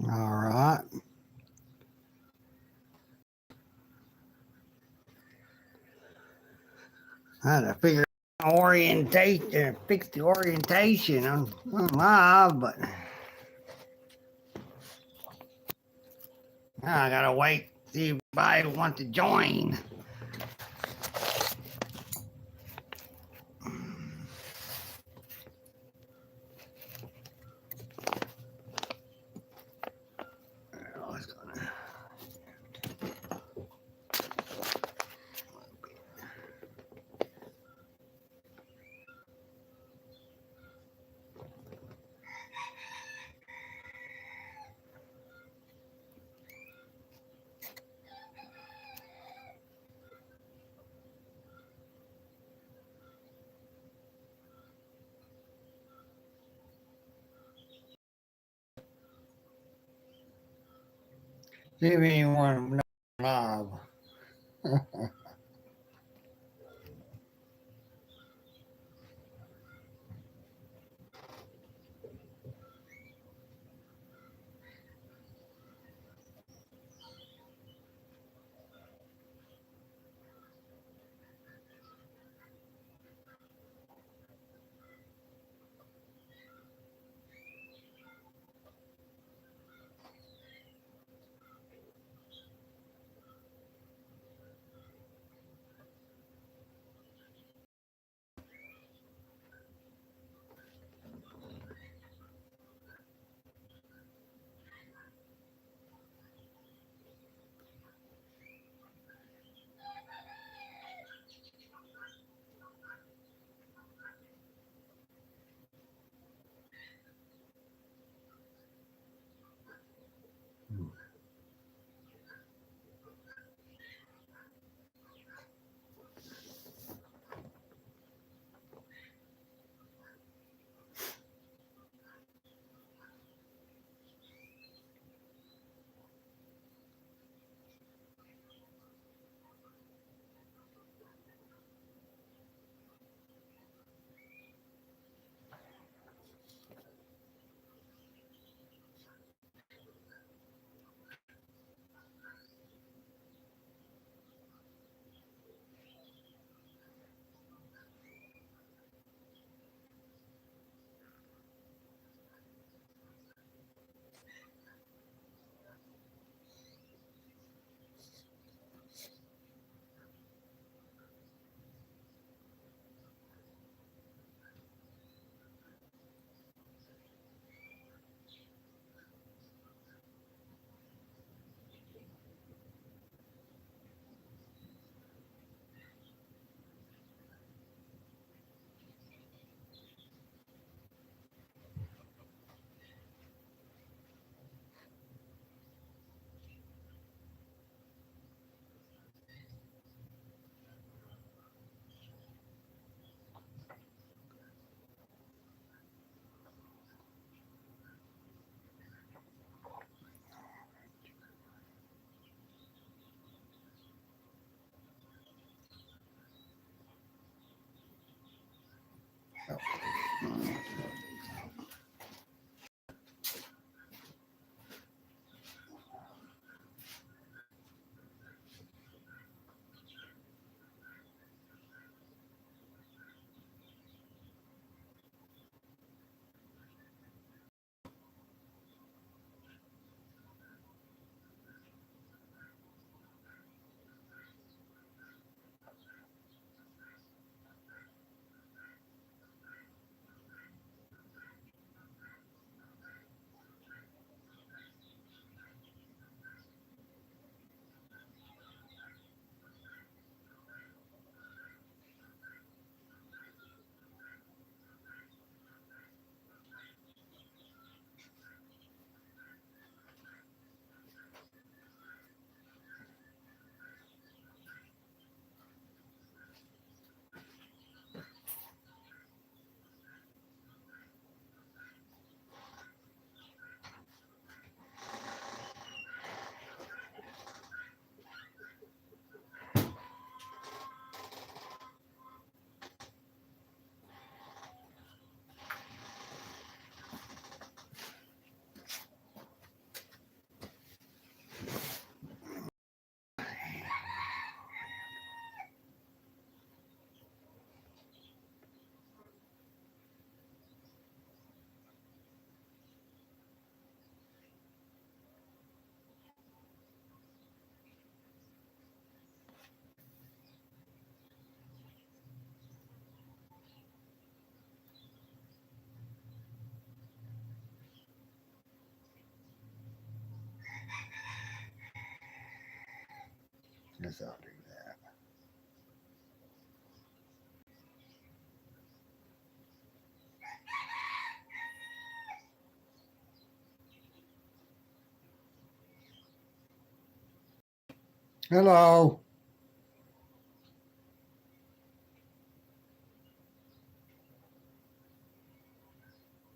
All right. I had to figure orientation, fix the orientation on live, but now I gotta wait see if anybody wants to join. See if anyone live. Yes, I'll do that. Hello.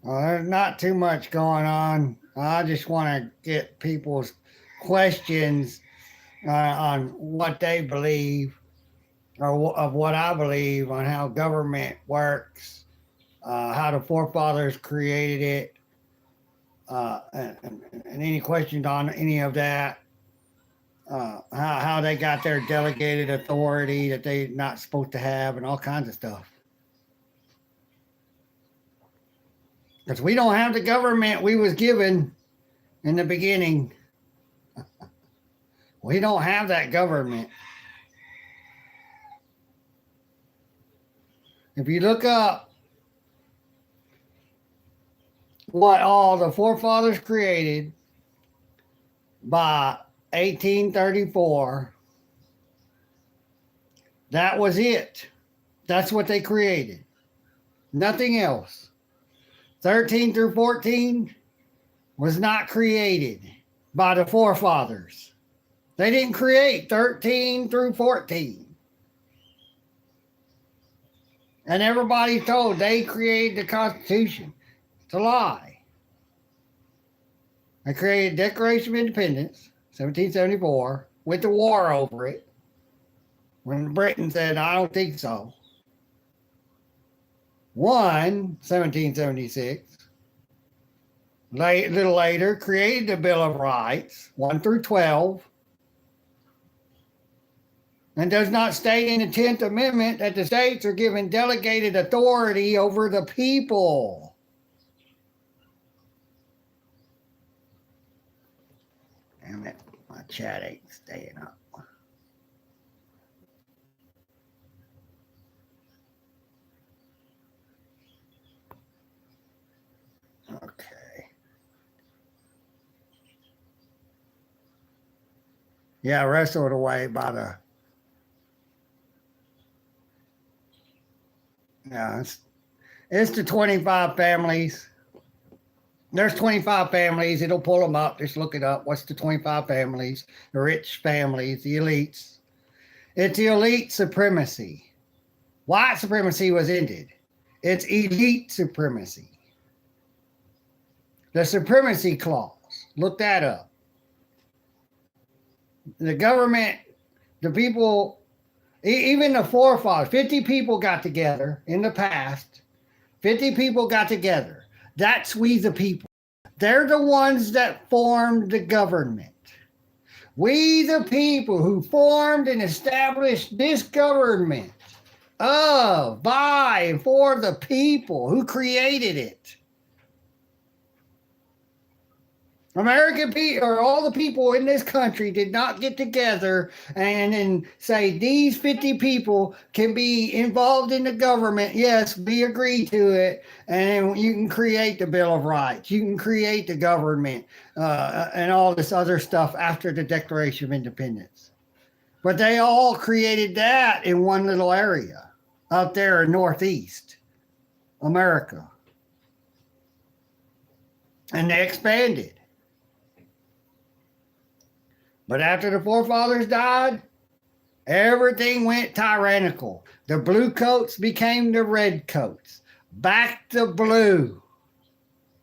Well, there's not too much going on. I just want to get people's questions on what they believe or of what I believe on how government works, how the forefathers created it, and any questions on any of that. How they got their delegated authority that they're not supposed to have, and all kinds of stuff. Because we don't have the government we was given in the beginning. We don't have that government. If you look up what all the forefathers created by 1834, that was it. That's what they created. Nothing else. 13 through 14 was not created by the forefathers. They didn't create 13 through 14. And everybody's told they created the Constitution. It's a lie. They created Declaration of Independence, 1774, went to war over it, when Britain said, I don't think so. Won, 1776. A little later, created the Bill of Rights, 1 through 12, and does not state in the 10th Amendment that the states are given delegated authority over the people. Damn it, my chat ain't staying up. Okay. Yeah, wrestled away by the. Yeah, it's the 25 families. There's 25 families. It'll pull them up. Just look it up. What's the 25 families? The rich families, the elites. It's the elite supremacy. White supremacy was ended. It's elite supremacy. The supremacy clause. Look that up. The government, the people, even the forefathers, 50 people got together in the past. 50 people got together. That's we the people. They're the ones that formed the government. We the people who formed and established this government of, by, and for the people who created it. American people, or all the people in this country, did not get together and then say these 50 people can be involved in the government. Yes, we agree to it, and you can create the Bill of Rights. You can create the government and all this other stuff after the Declaration of Independence. But they all created that in one little area out there in Northeast America, and they expanded. But after the forefathers died, everything went tyrannical. The blue coats became the red coats. Back to blue.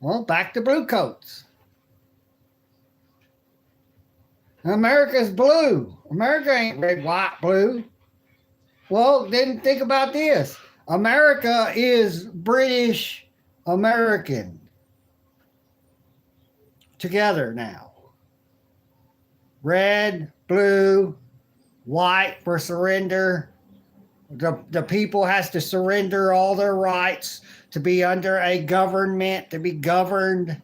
Well, back to blue coats. America's blue. America ain't red, white, blue. Well, then think about this. America is British American together now. Red, blue, white for surrender. The people has to surrender all their rights to be under a government, to be governed.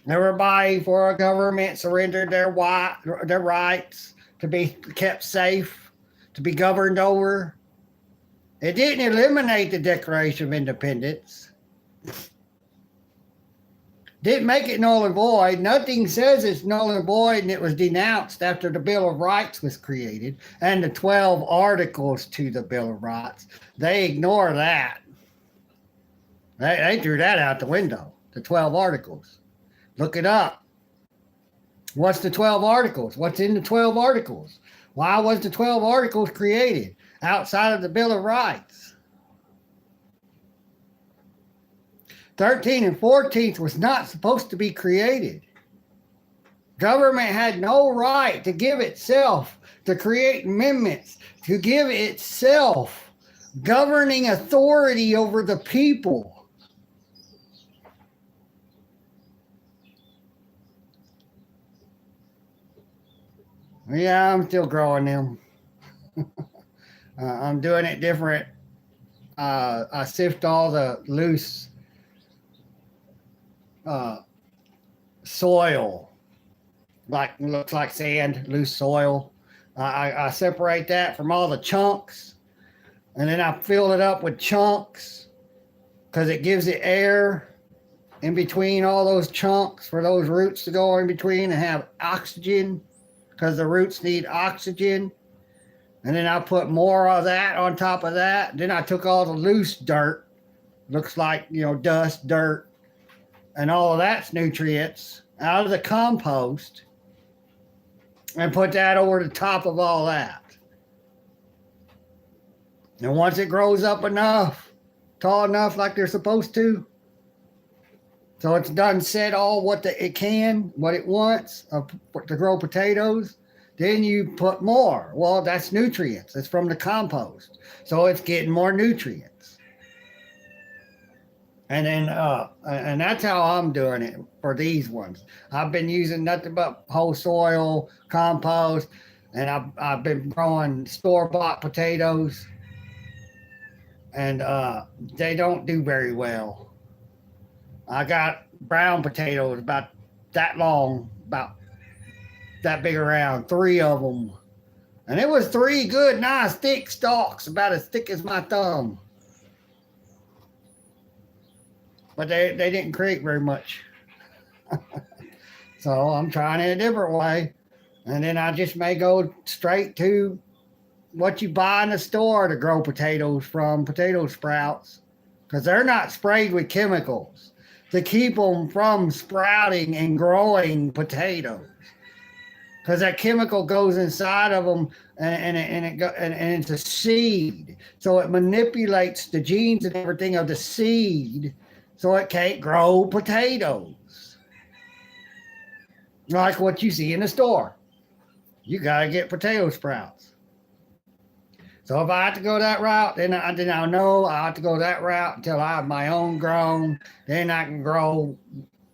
Everybody for a government surrendered their rights to be kept safe, to be governed over. It didn't eliminate the Declaration of Independence. Didn't make it null and void. Nothing says it's null and void, and it was denounced after the Bill of Rights was created and the 12 articles to the Bill of Rights. They ignore that. They threw that out the window, the 12 articles. Look it up. What's the 12 articles? What's in the 12 articles? Why was the 12 articles created outside of the Bill of Rights? 13 and 14th was not supposed to be created. Government had no right to give itself, to create amendments, to give itself governing authority over the people. Yeah, I'm still growing them. I'm doing it different. I sift all the loose soil, like looks like sand, loose soil. I separate that from all the chunks, and then I fill it up with chunks because it gives it air in between all those chunks for those roots to go in between and have oxygen, because the roots need oxygen. And then I put more of that on top of that. Then I took all the loose dirt, looks like, dust, dirt, and all of that's nutrients out of the compost, and put that over the top of all that. And once it grows up enough, tall enough like they're supposed to, so it's done said all what it can, what it wants to grow potatoes, then you put more. Well, that's nutrients. It's from the compost. So it's getting more nutrients. And then, and that's how I'm doing it for these ones. I've been using nothing but whole soil, compost, and I've been growing store-bought potatoes, and they don't do very well. I got brown potatoes about that long, about that big around, 3 of them. And it was 3 good, nice, thick stalks, about as thick as my thumb. But they didn't create very much. So I'm trying it a different way. And then I just may go straight to what you buy in the store to grow potatoes from, potato sprouts. Because they're not sprayed with chemicals to keep them from sprouting and growing potatoes. Because that chemical goes inside of them, and it's a seed. So it manipulates the genes and everything of the seed, so it can't grow potatoes. Like what you see in the store. You got to get potato sprouts. So if I have to go that route, then I know I have to go that route until I have my own grown. Then I can grow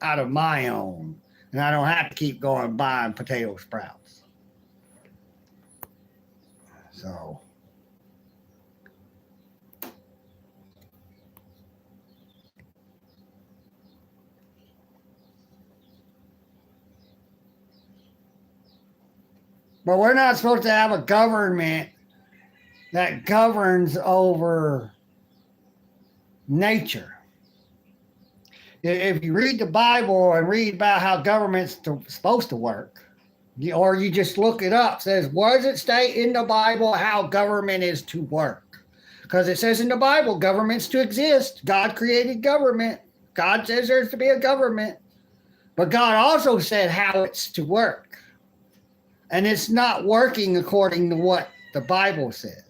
out of my own. And I don't have to keep going buying potato sprouts. So. But we're not supposed to have a government that governs over nature. If you read the Bible and read about how government's supposed to work, or you just look it up, says, where does it state in the Bible how government is to work? Because it says in the Bible, government's to exist. God created government. God says there's to be a government. But God also said how it's to work. And it's not working according to what the Bible says.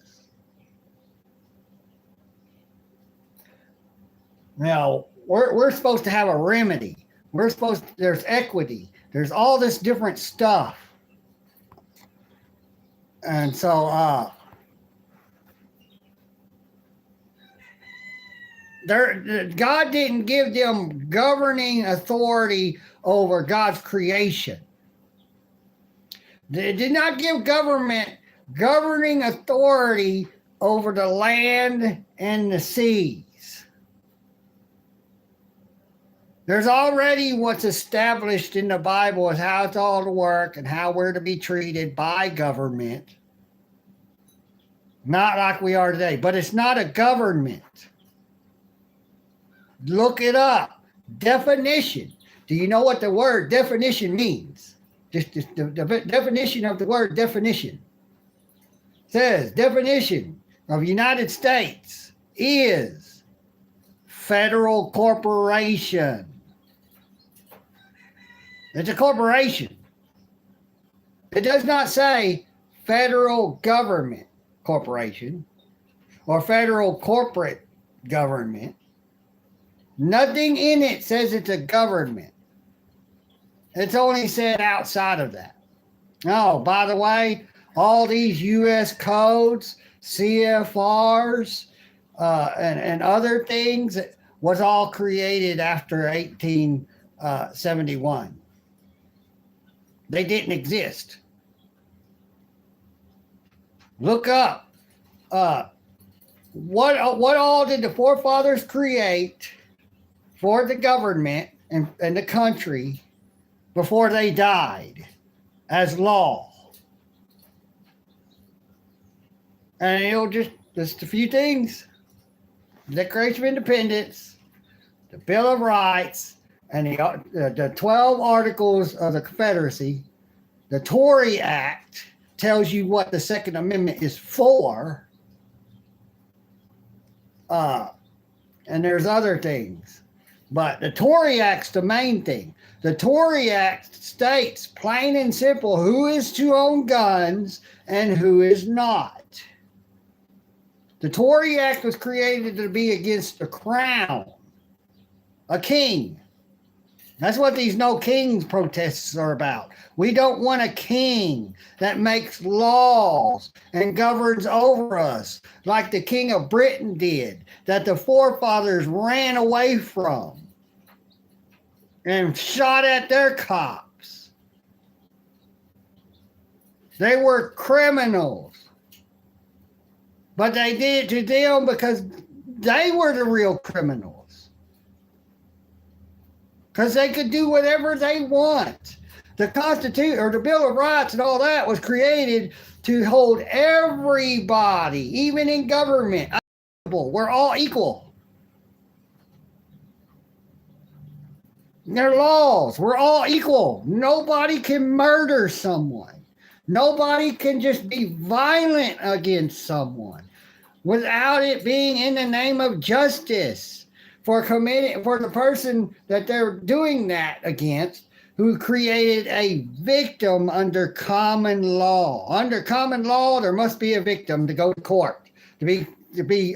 Now, we're supposed to have a remedy. There's equity. There's all this different stuff. And so, God didn't give them governing authority over God's creation. They did not give government governing authority over the land and the seas. There's already what's established in the Bible as how it's all to work and how we're to be treated by government. Not like we are today, but it's not a government. Look it up. Definition. Do you know what the word definition means? Just the definition of the word definition. It says definition of United States is federal corporation. It's a corporation. It does not say federal government corporation or federal corporate government. Nothing in it says it's a government. It's only said outside of that. Oh, by the way, all these U.S. codes, CFRs, and other things was all created after 1871. They didn't exist. Look up what all did the forefathers create for the government and the country before they died as law. And it'll just a few things. The Declaration of Independence, the Bill of Rights, and the 12 Articles of the Confederacy. The Tory Act tells you what the Second Amendment is for. And there's other things. But the Tory Act's the main thing. The Tory Act states plain and simple who is to own guns and who is not. The Tory Act was created to be against the crown, a king. That's what these no kings protests are about. We don't want a king that makes laws and governs over us like the King of Britain did, that the forefathers ran away from and shot at their cops. They were criminals. But they did it to them because they were the real criminals. Because they could do whatever they want. The Constitution or the Bill of Rights and all that was created to hold everybody, even in government. We're all equal. They're laws. We're all equal. Nobody can murder someone. Nobody can just be violent against someone without it being in the name of justice for the person that they're doing that against, who created a victim under common law. Under common law, there must be a victim to go to court, to be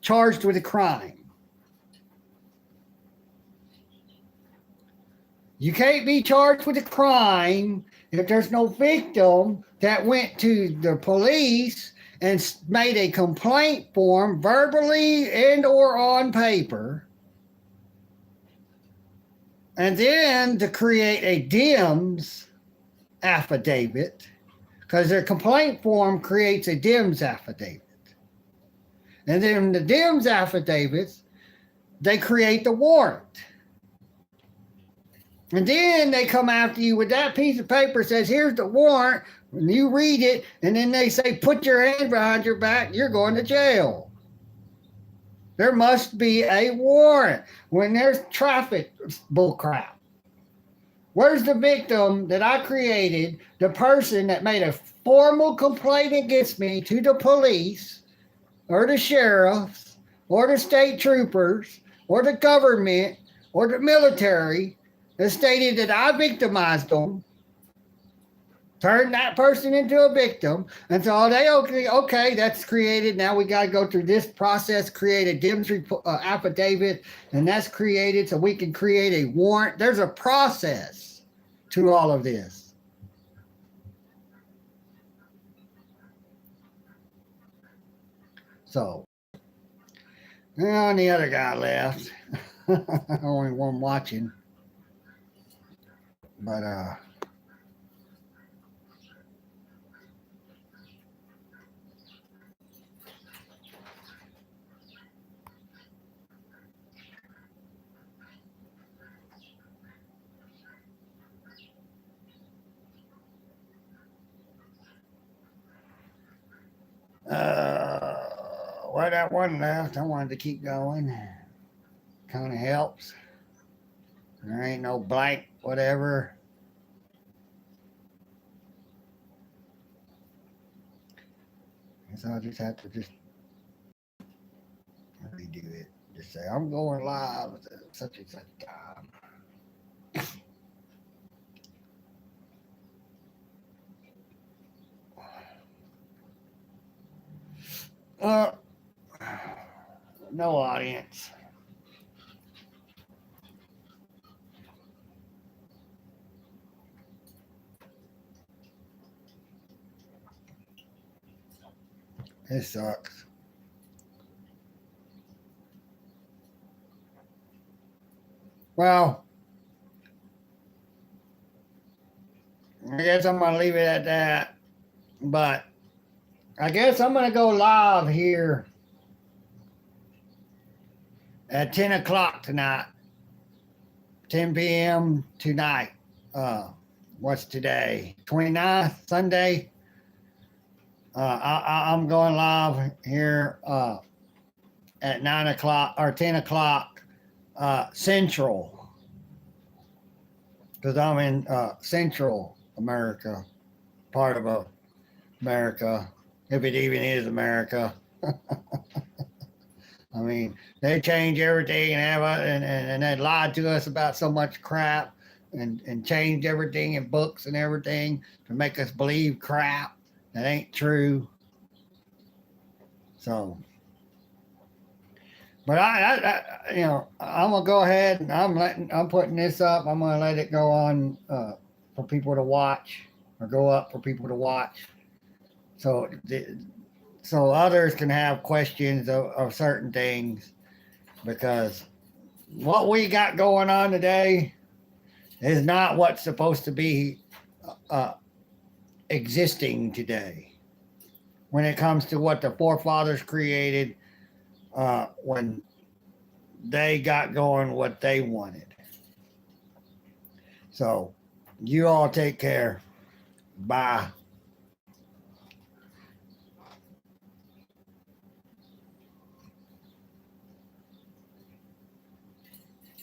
charged with a crime. You can't be charged with a crime if there's no victim that went to the police and made a complaint form verbally and or on paper, and then to create a DIMS affidavit, because their complaint form creates a DIMS affidavit. And then the DIMS affidavits, they create the warrant. And then they come after you with that piece of paper that says, here's the warrant, and you read it, and then they say, put your hand behind your back, you're going to jail. There must be a warrant when there's traffic bullcrap. Where's the victim that I created, the person that made a formal complaint against me to the police or the sheriffs or the state troopers or the government or the military, that stated that I victimized them, turned that person into a victim, and so they okay, that's created. Now we got to go through this process, create a DIMS affidavit, and that's created so we can create a warrant. There's a process to all of this. So, and the other guy left. Only one watching. But well, that one left. I wanted to keep going. Kind of helps. There ain't no blank whatever. So I'll just have to just redo it. Just say I'm going live at such and such time. Uh, no audience. It sucks. Well, I guess I'm gonna leave it at that. But I guess I'm gonna go live here at 10 o'clock tonight. 10 p.m. tonight. What's today? 29th, Sunday. I'm going live here at 9 o'clock or 10 o'clock Central, because I'm in Central America, part of America, if it even is America. I mean, they change everything and and they lied to us about so much crap and changed everything in books and everything to make us believe crap that ain't true. So, but I'm gonna go ahead and I'm putting this up. I'm gonna let it go on for people to watch, or go up for people to watch. So so others can have questions of certain things, because what we got going on today is not what's supposed to be uh, existing today when it comes to what the forefathers created when they got going what they wanted. So you all take care. Bye.